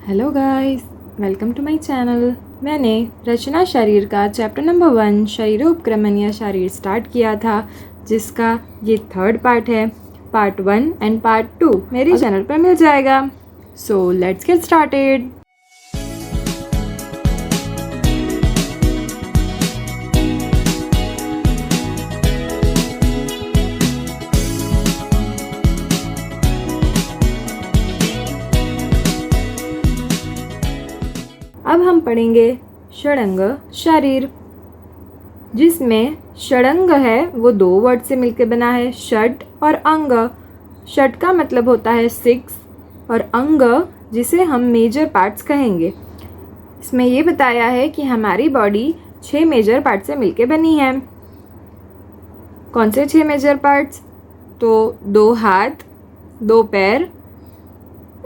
Hello guys, welcome to my channel. मैंने रचना शरीर का चैप्टर नंबर 1 शरीरोपक्रमण या शरीर स्टार्ट किया था, जिसका ये थर्ड पार्ट है। पार्ट 1 एंड पार्ट 2 मेरे चैनल पर मिल जाएगा। So let's get started. अब हम पढ़ेंगे षडंग शरीर, जिसमें षडंग है वो दो वर्ड से मिलकर बना है, षड और अंग। षड का मतलब होता है 6 और अंग जिसे हम मेजर पार्ट्स कहेंगे। इसमें ये बताया है कि हमारी बॉडी 6 मेजर पार्ट से मिलकर बनी है। कौन से 6 मेजर पार्ट्स? तो 2 हाथ, 2 पैर,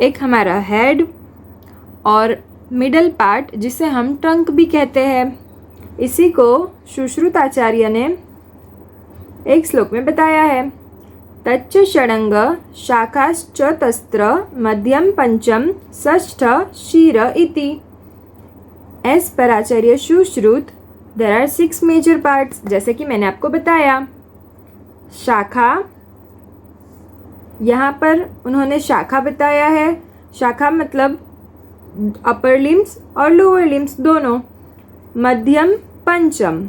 एक हमारा हेड और मिडल पार्ट जिसे हम ट्रंक भी कहते हैं। इसी को सुश्रुत आचार्य ने एक श्लोक में बताया है। तच्च षडंग शाखाश्च तस्त्र मध्यम पंचम षष्ठ शीर इति। As per Acharya Sushruta there are 6 major parts. जैसे कि मैंने आपको बताया, शाखा, यहाँ पर उन्होंने शाखा बताया है। शाखा मतलब अपर लिम्स और लोअर लिम्स दोनों। मध्यम पंचम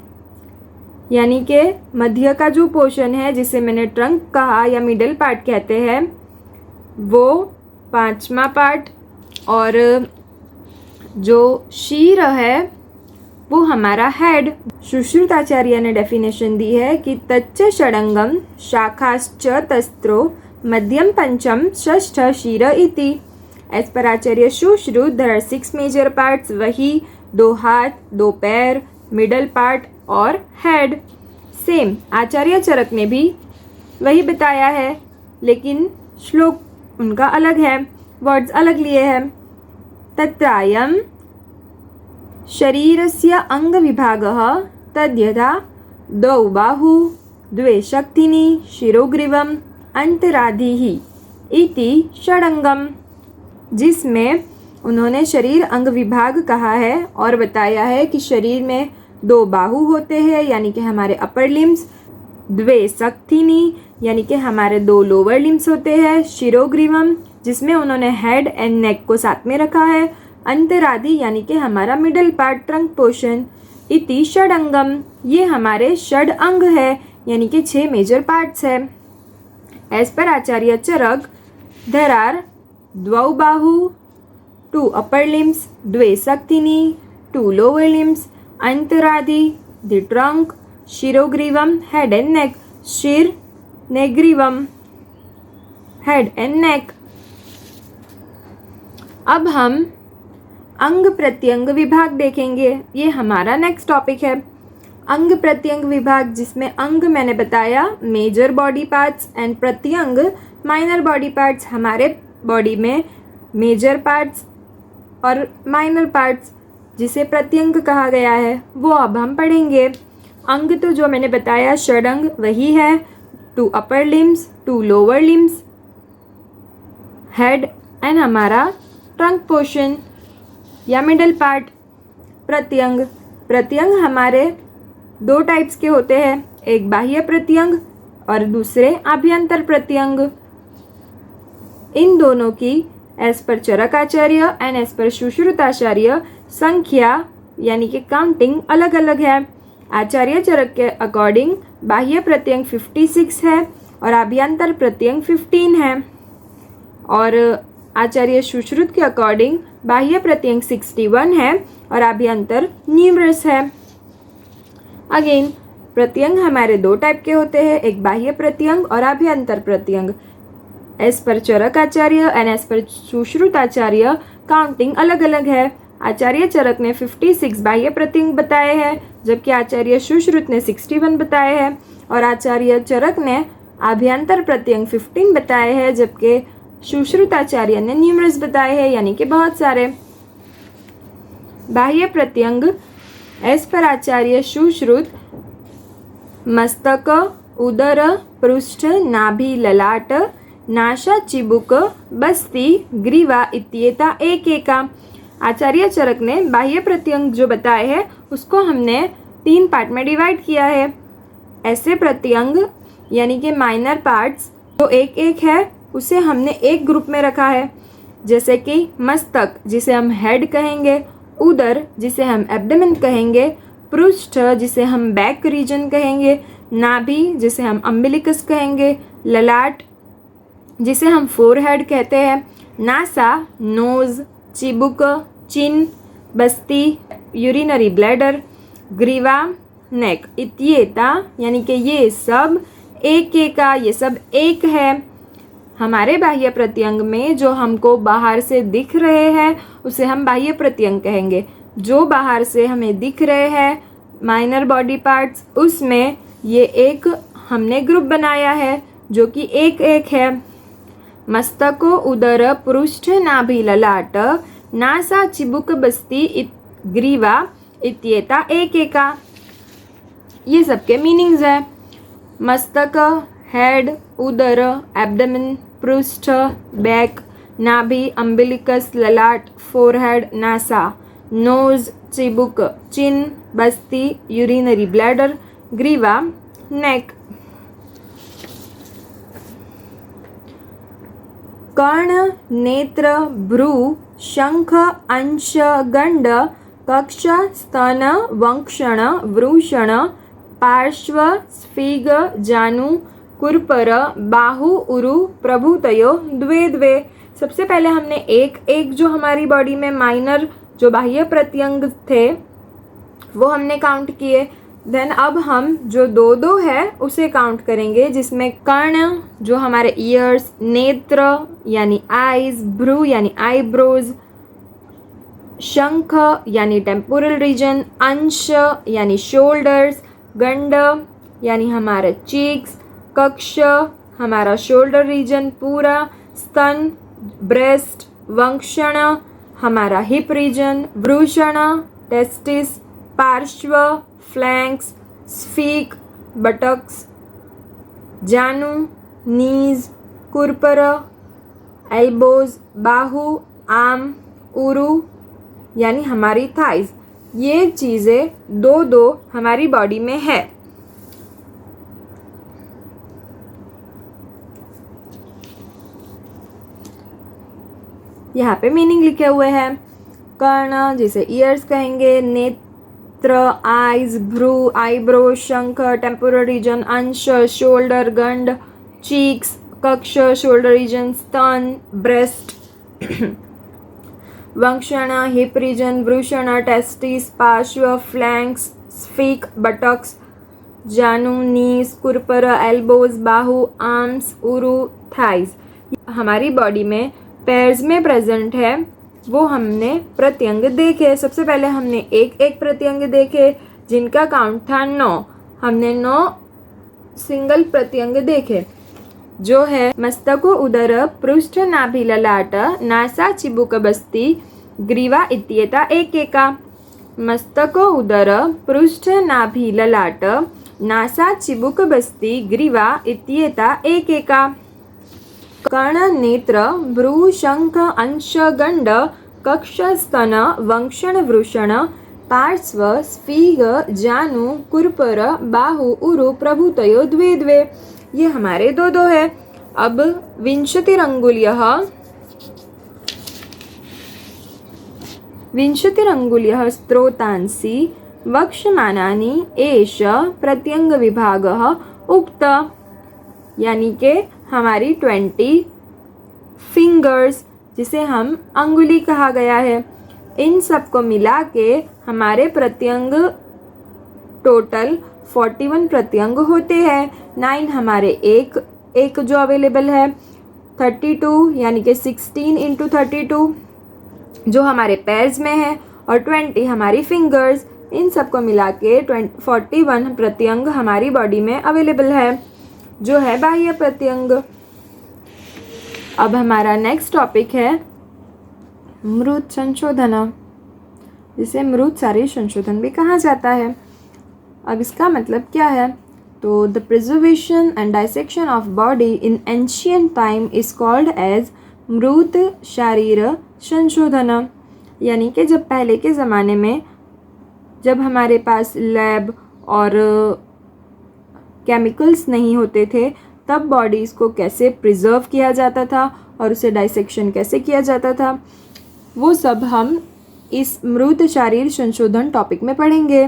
यानी कि मध्य का जो पोर्शन है, जिसे मैंने ट्रंक कहा या मिडल पार्ट कहते हैं, वो 5वां पार्ट। और जो शीर है वो हमारा हेड। सुश्रुत आचार्य ने डेफिनेशन दी है कि तच्च षडंगम शाखाश्च तस्त्रो मध्यम पंचम षष्ठ शीर इति। As per Acharya Sushruta there are 6 major parts, वही 2 हाथ, 2 पैर, मिडल पार्ट और हेड। सेम आचार्य चरक ने भी वही बताया है, लेकिन श्लोक उनका अलग है, वर्ड्स अलग लिए हैं। तत्रायम शरीरस्य अंग विभागः तद्यथा 2 बाहु 2 शक्तिनी शिरोग्रीवम अंतरादिः इति षडंगम, जिसमें उन्होंने शरीर अंग विभाग कहा है और बताया है कि शरीर में 2 बाहु होते हैं यानी कि हमारे अपर लिम्स, 2 शक्तिनी यानी कि हमारे 2 लोअर लिम्स होते हैं, शिरोग्रीवम जिसमें उन्होंने हेड एंड नेक को साथ में रखा है, अंतरादि यानी कि हमारा मिडल पार्ट ट्रंक पोर्शन, इति षडंगम ये हमारे षड अंग है यानी कि 6 मेजर पार्ट्स है। As per Acharya Charak there are 2 बाहु 2 अपर लिम्स, 2 शक्तिनी 2 लोअर लिम्स, अंतरादि द ट्रंक, शिरोग्रीवम हेड एंड नेक, शिर नेग्रीवम हेड एंड नेक। अब हम अंग प्रत्यंग विभाग देखेंगे। ये हमारा नेक्स्ट टॉपिक है, अंग प्रत्यंग विभाग, जिसमें अंग मैंने बताया मेजर बॉडी पार्ट्स एंड प्रत्यंग माइनर बॉडी पार्ट्स। हमारे बॉडी में मेजर पार्ट्स और माइनर पार्ट्स जिसे प्रत्यंग कहा गया है वो अब हम पढ़ेंगे। अंग तो जो मैंने बताया षडंग वही है, 2 upper limbs 2 lower limbs, head and हमारा ट्रंक पोर्शन या मिडल पार्ट। प्रत्यंग, प्रत्यंग हमारे 2 टाइप्स के होते हैं, एक बाह्य प्रत्यंग और दूसरे आभ्यंतर प्रत्यंग। इन दोनों की as per Charakacharya and as per सुश्रुताचार्य संख्या यानी कि काउंटिंग अलग अलग है। आचार्य चरक के अकॉर्डिंग बाह्य प्रत्यंग 56 है और आभ्यंतर प्रत्यंग 15 है, और आचार्य सुश्रुत के अकॉर्डिंग बाह्य प्रत्यंग 61 है और आभ्यंतर न्यूमरस है। अगेन प्रत्यंग हमारे 2 टाइप के होते हैं, एक बाह्य प्रत्यंग और आभ्यंतर प्रत्यंग। As per Charak Acharya and as per Sushruta Acharya counting अलग अलग है। आचार्य चरक ने 56 बाह्य प्रत्यंग बताए हैं, जबकि आचार्य सुश्रुत ने 61 बताए हैं, और आचार्य चरक ने आभ्यंतर प्रत्यंग 15 बताए हैं, जबकि सुश्रुत आचार्य ने न्यूमरस बताए हैं यानी कि बहुत सारे। बाह्य प्रत्यंग एज पर आचार्य सुश्रुत मस्तक, उदर, पृष्ठ, नाभि, ललाट नासा चिबुक बस्ती ग्रीवा इत्येता एकेका। आचार्य चरक ने बाह्य प्रत्यंग जो बताए हैं उसको हमने 3 पार्ट में डिवाइड किया है। ऐसे प्रत्यंग यानी कि माइनर पार्ट्स जो एक एक है उसे हमने एक ग्रुप में रखा है, जैसे कि मस्तक जिसे हम हेड कहेंगे, उदर जिसे हम एब्डोमेन कहेंगे, पृष्ठ जिसे हम बैक रीजन कहेंगे, नाभि जिसे हम अम्बिलिकस कहेंगे, ललाट जिसे हम फोरहेड कहते हैं, नासा नोज, चिबुक चिन, बस्ती यूरिनरी ब्लैडर, ग्रीवा नेक इत्येता यानी कि ये सब एक एका, ये सब एक है। हमारे बाह्य प्रत्यंग में जो हमको बाहर से दिख रहे हैं उसे हम बाह्य प्रत्यंग कहेंगे। जो बाहर से हमें दिख रहे हैं माइनर बॉडी पार्ट्स, उसमें ये एक हमने ग्रुप बनाया है जो कि एक एक है। मस्तको उदर पृष्ठ नाभि ललाट नासा चिबुक बस्ती ग्रीवा इत्येता एक एका। ये सबके मीनिंग्स है। मस्तक हेड, उदर एब्डोमेन, पृष्ठ बैक, नाभि अम्बिलिकस, ललाट फोरहेड, नासा, नोज चिबुक चिन, बस्ती यूरिनरी ब्लैडर, ग्रीवा नेक। कर्ण, नेत्र, भ्रू, शंख, अंश, गंड, कक्ष, स्तन, वंक्षण, वृषण, पार्श्व, स्फीग, जानु, कुरपर, बाहु, उरु, प्रभुतयो द्वे द्वे। सबसे पहले हमने एक एक जो हमारी बॉडी में माइनर जो बाह्य प्रत्यंग थे वो हमने काउंट किए। देन अब हम जो दो दो है उसे काउंट करेंगे, जिसमें कर्ण जो हमारे ईयर्स, नेत्र यानी आईज, भ्रू यानी आईब्रोज, शंख यानी टेम्पोरल रीजन, अंश यानी शोल्डर्स, गंड यानी हमारा चीक्स, कक्ष हमारा शोल्डर रीजन पूरा, स्तन ब्रेस्ट, वंक्षण हमारा हिप रीजन, वृषण टेस्टिस, पार्श्व फ्लैंक्स, स्फीक बटक्स, जानु नीज, कुरपर एल्बोज, बाहु आर्म, उरु यानी हमारी थाइज। ये चीज़ें दो दो हमारी बॉडी में है। यहाँ पे मीनिंग लिखे हुए हैं। कर्ण जिसे ईयर्स कहेंगे, नेत्र आईज, भ्रू आईब्रो, शंख टेम्पोरल रीजन, अंश शोल्डर गंड, चीक्स कक्ष शोल्डर रीजन, स्तन ब्रेस्ट, वंक्षण हिप रीजन, वृषण टेस्टिस, पार्श्व फ्लैंक्स, स्फीक बटक्स, जानु नीज, कुरपर एल्बोज, बाहु आर्म्स, उरु थाइज। हमारी बॉडी में पैर्स में प्रेजेंट है वो हमने प्रत्यंग देखे। सबसे पहले हमने एक एक प्रत्यंग देखे जिनका काउंट था 9। हमने 9 सिंगल प्रत्यंग देखे जो है मस्तको उदर पृष्ठ नाभि ललाट नासा चिबुक बस्ती ग्रीवा इत्येता एकेका। मस्तको उदर पृष्ठ नाभि ललाट नासा चिबुक बस्ती ग्रीवा इत्येता एकेका। कर्ण नेत्र भ्रू शंख अंश गंड कक्ष स्तन वंक्षण वृषण पार्श्व स्फीग जानु कुरपर बाहु उरु प्रभुतयो द्वे द्वे। ये हमारे दो दो है। अब विंशतिरंगुल्यः स्त्रोतांसि वक्ष्यमानानि एष प्रत्यंग विभागः उक्त। यानी के हमारी 20 फिंगर्स जिसे हम अंगुली कहा गया है, इन सब को मिला के हमारे प्रत्यंग टोटल 41 प्रत्यंग होते हैं। 9 हमारे एक जो अवेलेबल है, 32 यानी कि 16 इंटू 32 जो हमारे पैर्स में है, और 20 हमारी फिंगर्स। इन सब को मिला के 41 प्रत्यंग हमारी बॉडी में अवेलेबल है जो है बाह्य प्रत्यंग। अब हमारा नेक्स्ट टॉपिक है मृत संशोधन, जिसे मृत शारीर संशोधन भी कहा जाता है। अब इसका मतलब क्या है तो the preservation and dissection of body in ancient time is called as मृत शारीर संशोधन, यानी कि जब पहले के ज़माने में जब हमारे पास लैब और केमिकल्स नहीं होते थे तब बॉडीज़ को कैसे प्रिजर्व किया जाता था और उसे डाइसेक्शन कैसे किया जाता था, वो सब हम इस मृत शारीर संशोधन टॉपिक में पढ़ेंगे।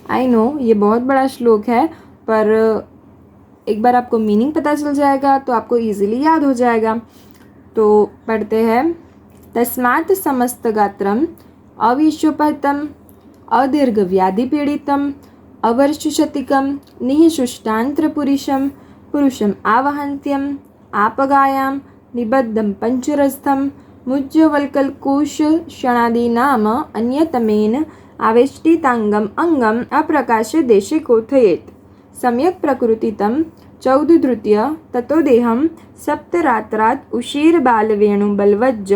आई नो ये बहुत बड़ा श्लोक है, पर एक बार आपको मीनिंग पता चल जाएगा तो आपको इजीली याद हो जाएगा। तो पढ़ते हैं। तस्मात् समस्त गात्रम अविश्वपहतम अदीर्घ व्याधि पीड़ितम अवर्षशतिकम निःशुष्टांत्र पुरुषम पुरुषम आवहंत्यम आपगायां निबद्धं पंचरस्थम मुज्जवल्कलकुश क्षणादीनाम अन्यतमेन आवेष्टितांगम अंगम अप्रकाश्य देशे कोथयेत् सम्यक् प्रकृतितं चौदधृत्य ततो देहं सप्तरात्रात् उशीर बालवेणु बलवज्ज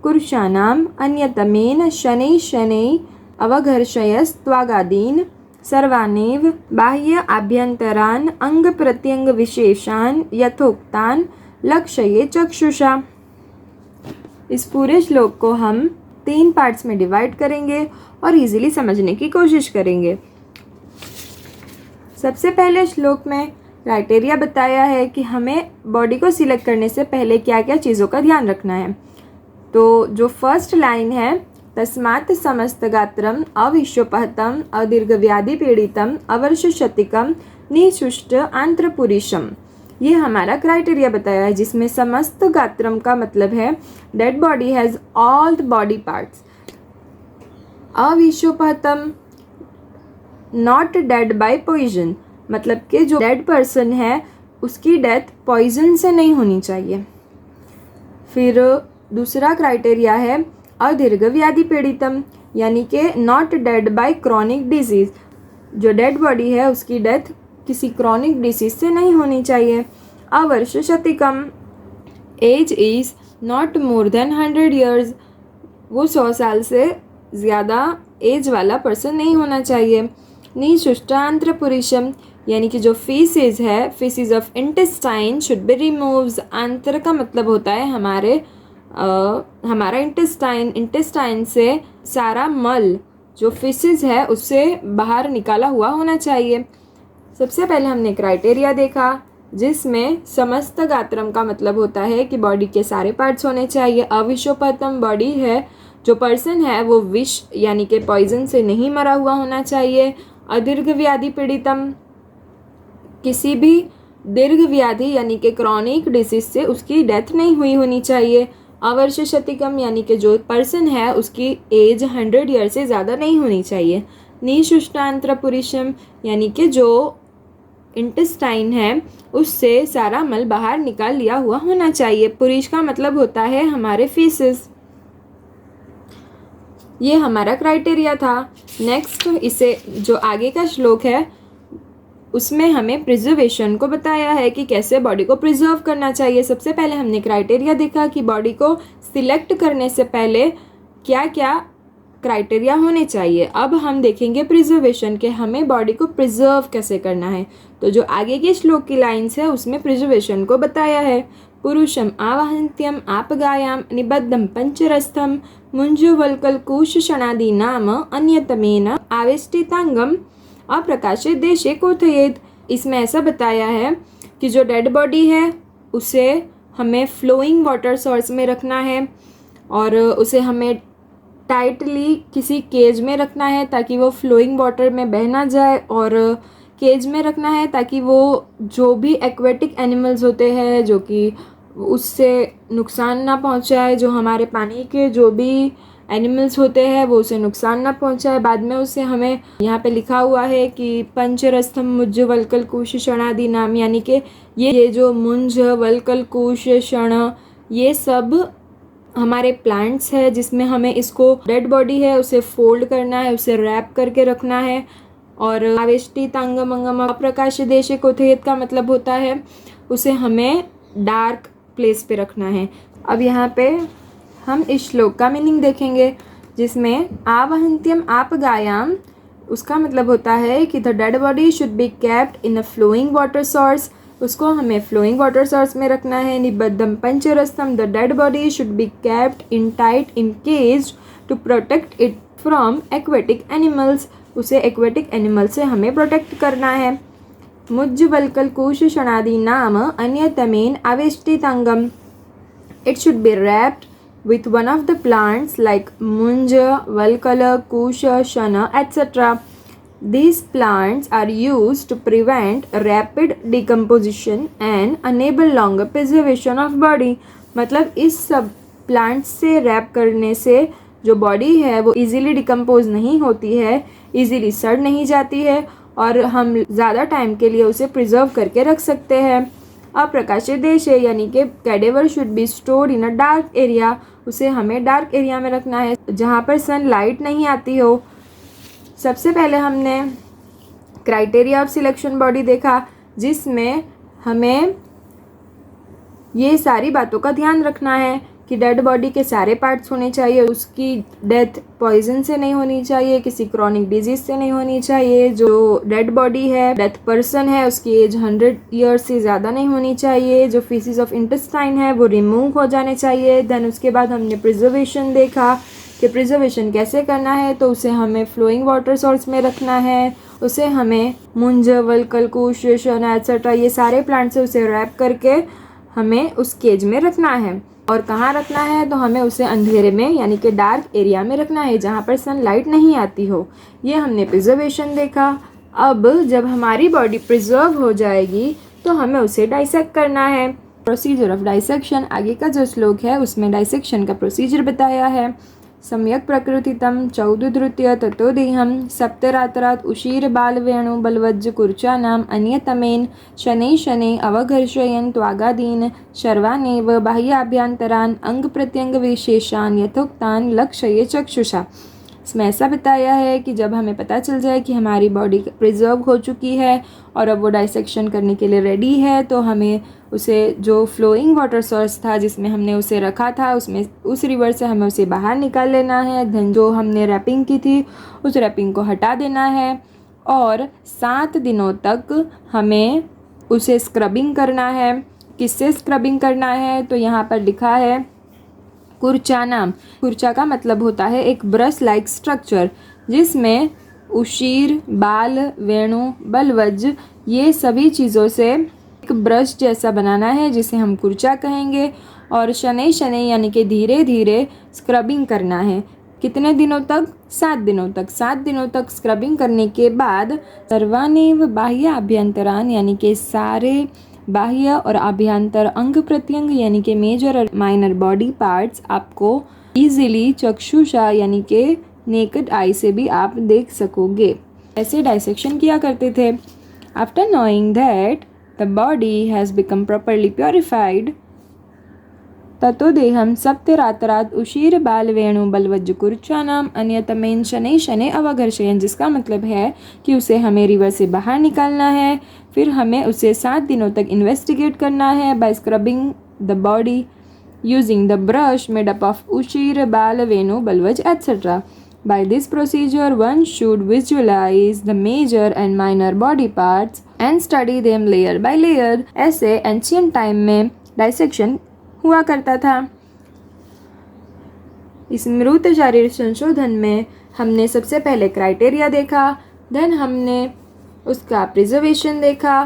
कुरुषाणाम् अन्यतमेन शनैः शनैः अवघर्षयस्त्वागादीन् सर्वानेव बाह्य आभ्यन्तरान् अंग प्रत्यंग विशेषान् यथोक्तान् लक्ष्ये चक्षुषा। इस पूरे श्लोक को हम 3 पार्ट्स में डिवाइड करेंगे और इजीली समझने की कोशिश करेंगे। सबसे पहले श्लोक में क्राइटेरिया बताया है कि हमें बॉडी को सिलेक्ट करने से पहले क्या क्या चीज़ों का ध्यान रखना है। तो जो फर्स्ट लाइन है, तस्मात् समस्त गात्रम अविश्वपहतम अदीर्घ व्याधि पीड़ितम अवर्षशतिकम निःशुष्ट आंत्रपुरीशम, ये हमारा क्राइटेरिया बताया है, जिसमें समस्त गात्रम का मतलब है dead body has all the body parts. अविश्वपहतम नॉट डेड बाय पॉइजन, मतलब कि जो डेड पर्सन है उसकी डेथ पॉइजन से नहीं होनी चाहिए। फिर दूसरा क्राइटेरिया है अदीर्घ व्याधि पीड़ितम, यानी कि not dead bye chronic disease, जो डेड बॉडी है उसकी डेथ किसी क्रॉनिक डिसीज से नहीं होनी चाहिए। अवर्षशतिकम, age is not more than 100 years, वो 100 साल से ज़्यादा एज वाला पर्सन नहीं होना चाहिए। निःशुष्टांत्र पुरुषम, यानी कि जो फीसिस है, faeces of intestine should be removes. आंत्र का मतलब होता है हमारा इंटेस्टाइन से सारा मल जो फीसिस है उससे बाहर निकाला हुआ होना चाहिए। सबसे पहले हमने क्राइटेरिया देखा जिसमें समस्त गात्रम का मतलब होता है कि बॉडी के सारे पार्ट्स होने चाहिए। अविश्वपहतम बॉडी है, जो पर्सन है वो विष यानी कि पॉइजन से नहीं मरा हुआ होना चाहिए। अदीर्घ व्याधि पीड़ितम, किसी भी दीर्घ व्याधि यानी कि क्रॉनिक डिसीज से उसकी डेथ नहीं हुई होनी चाहिए। अवर्षशतिकम, यानी कि जो पर्सन है उसकी एज 100 years से ज़्यादा नहीं होनी चाहिए। निःशुष्टांत्र पुरुषम, यानी कि जो इंटेस्टाइन है उससे सारा मल बाहर निकाल लिया हुआ होना चाहिए। पुरुष का मतलब होता है हमारे फीसिस। ये हमारा क्राइटेरिया था। नेक्स्ट, इसे जो आगे का श्लोक है उसमें हमें प्रिजर्वेशन को बताया है कि कैसे बॉडी को प्रिजर्व करना चाहिए। सबसे पहले हमने क्राइटेरिया देखा कि बॉडी को सिलेक्ट करने से पहले क्या क्या क्राइटेरिया होने चाहिए। अब हम देखेंगे प्रिजर्वेशन के हमें बॉडी को प्रिजर्व कैसे करना है। तो जो आगे के श्लोक की लाइन्स है उसमें प्रिजर्वेशन को बताया है। पुरुषम आवहंत्यम आपगायाम निबद्धम पंचरस्थम मुंजुवल्कलकुश क्षणादि नाम अन्यतमेन आवेष्टितांगम अप्रकाशित देशे कोथयेत्। इसमें ऐसा बताया है कि जो डेड बॉडी है उसे हमें फ्लोइंग वाटर सोर्स में रखना है और उसे हमें टाइटली किसी केज में रखना है ताकि वो फ्लोइंग वाटर में बह ना जाए, और केज में रखना है ताकि वो जो भी एक्वेटिक एनिमल्स होते हैं जो कि उससे नुकसान ना पहुंचाए, जो हमारे पानी के जो भी एनिमल्स होते हैं वो उसे नुकसान ना पहुंचाए। बाद में उसे हमें यहाँ पे लिखा हुआ है कि पंचरस्थम मुंज वल्कलकुश क्षणादि नाम, यानी कि ये जो मुंज वल्कलकुश क्षण ये सब हमारे प्लांट्स है जिसमें हमें इसको डेड बॉडी है उसे फोल्ड करना है, उसे रैप करके रखना है। और आवेष्टितांगम अंगम अप्रकाश देशे कोथयेत् का मतलब होता है उसे हमें डार्क प्लेस पे रखना है। अब यहाँ पे हम इस श्लोक का मीनिंग देखेंगे जिसमें आवहंत्यम आपगायाम उसका मतलब होता है कि the dead body should be kept in a flowing water source, उसको हमें फ्लोइंग वाटर सोर्स में रखना है। निबद्धम पंचरस्थम, the dead body should be kept in tight encased to protect it from aquatic animals, उसे एक्वेटिक एनिमल से हमें प्रोटेक्ट करना है। मुज्जवल्कल कुशषणादि नाम अन्यतमेन आवेष्टितांगम, it should be wrapped with one of the plants like munja, valkala, kusha, shana, etc. These plants are used to prevent rapid decomposition and enable longer preservation of body. मतलब इस सब प्लांट्स से रैप करने से जो body है वो easily decompose नहीं होती है, इजीली सड़ नहीं जाती है और हम ज़्यादा टाइम के लिए उसे प्रिजर्व करके रख सकते हैं। अप्रकाशित देश है यानी कि cadaver should be stored in a dark area, उसे हमें डार्क एरिया में रखना है जहाँ पर सनलाइट नहीं आती हो। सबसे पहले हमने क्राइटेरिया ऑफ सिलेक्शन बॉडी देखा जिसमें हमें ये सारी बातों का ध्यान रखना है कि डेड बॉडी के सारे पार्ट्स होने चाहिए, उसकी डेथ पॉइजन से नहीं होनी चाहिए, किसी क्रॉनिक डिजीज से नहीं होनी चाहिए, जो डेड बॉडी है डेथ पर्सन है उसकी एज 100 ईयर्स से ज़्यादा नहीं होनी चाहिए, जो फीसिस ऑफ इंटेस्टाइन है वो रिमूव हो जाने चाहिए। देन उसके बाद हमने प्रिजर्वेशन देखा कि प्रिजर्वेशन कैसे करना है, तो उसे हमें फ्लोइंग वाटर सोर्स में रखना है, उसे हमें मुंज, वल्कल, कुश, शना एट्सेट्रा ये सारे प्लांट से उसे रैप करके हमें उस केज में रखना है। और कहाँ रखना है, तो हमें उसे अंधेरे में यानी कि डार्क एरिया में रखना है जहाँ पर सनलाइट नहीं आती हो। ये हमने प्रिजर्वेशन देखा। अब जब हमारी बॉडी प्रिजर्व हो जाएगी तो हमें उसे डाइसेक्ट करना है। प्रोसीजर ऑफ डाइसेक्शन, आगे का जो श्लोक है उसमें डाइसेक्शन का प्रोसीजर बताया है। सम्यक प्रकृतितम चौदुधृत्य ततो देहम सप्तरात्रात् उशीर बाल वेणु बलवज्ज कुर्चानाम अन्यतमेन शनै शनै अवघर्षयन् त्वागादीन शर्वानेव बाह्याभ्यंतरान अंग प्रत्यंग विशेषान यथोक्तान लक्ष्य चक्षुषा। इसमें ऐसा बताया है कि जब हमें पता चल जाए कि हमारी बॉडी प्रिजर्व हो चुकी है और अब वो डाइसेक्शन करने के लिए रेडी है, तो हमें उसे जो फ्लोइंग वाटर सोर्स था जिसमें हमने उसे रखा था उसमें उस रिवर से हमें उसे बाहर निकाल लेना है। देन जो हमने रैपिंग की थी उस रैपिंग को हटा देना है और 7 दिनों तक हमें उसे स्क्रबिंग करना है। किससे स्क्रबिंग करना है, तो यहाँ पर लिखा है कुर्चा नाम। कुर्चा का मतलब होता है एक ब्रश लाइक स्ट्रक्चर जिसमें उशीर, बाल, वेणु, बलवज ये सभी चीज़ों से एक ब्रश जैसा बनाना है जिसे हम कुर्चा कहेंगे। और शनै शनै यानी कि धीरे धीरे स्क्रबिंग करना है। कितने दिनों तक? 7 दिनों तक। 7 दिनों तक स्क्रबिंग करने के बाद सर्वानेव बाह्य अभ्यंतरान यानी कि सारे बाह्य और आभ्यंतर अंग प्रत्यंग यानी कि मेजर और माइनर बॉडी पार्ट्स आपको इजीली चक्षुषा यानी कि नेकेड आई से भी आप देख सकोगे। ऐसे डाइसेक्शन किया करते थे। After knowing that the body has become properly purified ततो देहम सप्तरात्रात् उशीर बाल वेणु बलवज्ज कुर्चानाम अन्यतमेन शनै शनै अवघर्षयन्, जिसका मतलब है कि उसे हमें रिवर से बाहर निकालना है। फिर हमें उसे 7 दिनों तक इन्वेस्टिगेट करना है by scrubbing the body using the brush made up of उशीर, बाल, वेणु, बलवज etcetera. By this procedure, one should visualize the major and minor body parts and study them layer by layer. ऐसे एंशियंट टाइम में dissection हुआ करता था। इस मृत शारीर संशोधन में हमने सबसे पहले क्राइटेरिया देखा, देन हमने उसका प्रिजर्वेशन देखा,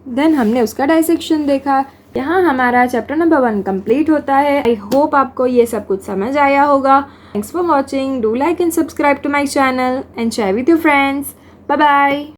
देन हमने उसका डाइसेक्शन देखा। यहाँ हमारा चैप्टर नंबर 1 कंप्लीट होता है। आई होप आपको ये सब कुछ समझ आया होगा। Thanks for watching. Do like and subscribe to my channel and share with your friends. Bye bye.